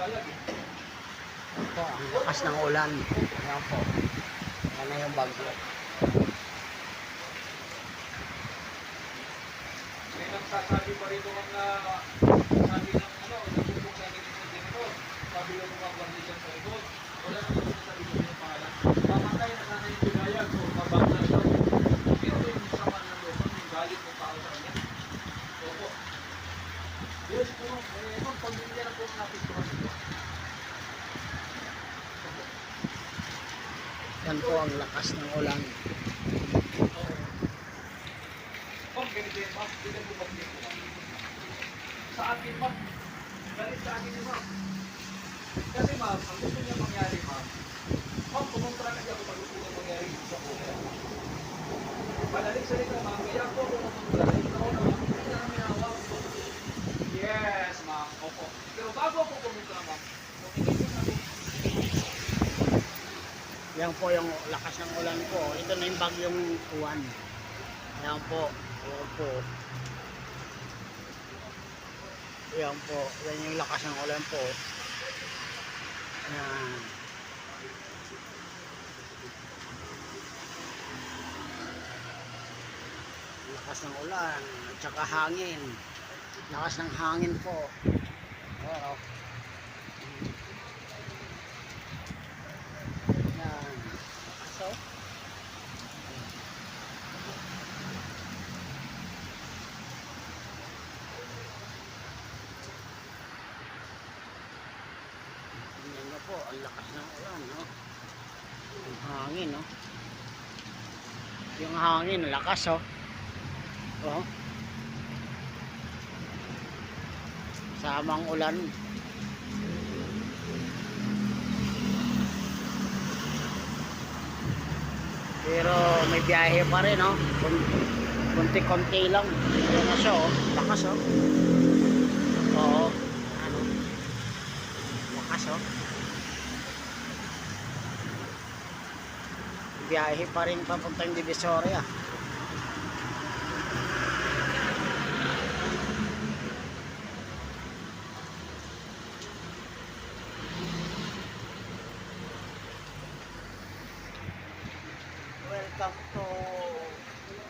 Po, ang lakas ng ulan. Ayan po. Ayan na yung bagyo. May nagsasabi pa rito na sabi ng nagpupok sa akin sa dito. Sabi ng mga kondisyon sa likod. Wala naman sa sabi ko yung pangalan. Mamatay na sana yung binayag o mabasa na daw. Pero yung sama ng loob, yung galit ng tao sa kanya. Opo. Yes po, itong pamilya na po natin ito. Yan po ang lakas ng ulan. Ma'am, ganito yan, ma'am. Dito po pag-check po, ma'am. Sa akin, ma'am. Galit sa akin yun, ma'am. Kasi, ma'am, ang gusto niya mangyari, ma'am. Ma'am, kumontra na niya kung ano po yung mangyari sa buhay. Madaling salita, ma'am. Kaya po ako kumontra. Ikaw na, ma'am. Hindi na namin hawak. Yes, ma'am. Opo. Pero bago ako kumontra, ma'am, tumingin ko na po. Yan po yung lakas ng ulan po. Ito na yung bagyong uwan. Yan po. Yan po. Yan po. Yan yung lakas ng ulan po. Yan. Lakas ng ulan. At saka hangin. Lakas ng hangin po. Oo. Yan. So, tingnan nyo po, ang lakas ng ulan, no? Ang hangin, no? Yung hangin, lakas, oh. Oh. Samang ulan. Pero may biyahe pa rin, no? Kunti-kunti lang. Yan na siya, oh. Lakas, oh. Oo. Ano? Lakas, oh. Biyahe pa rin papuntang Divisoria. Welcome to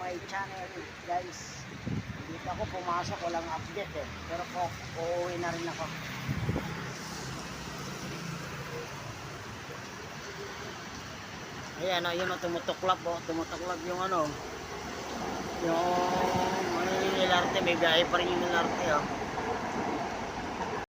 my channel, guys. Dito ako pumasok, walang update eh. Pero po, uuwi na rin ako. Ayan, yun o, tumutuklap o. Tumutuklap yung ano. Yung LRT, may biyahe pa rin yung LRT o.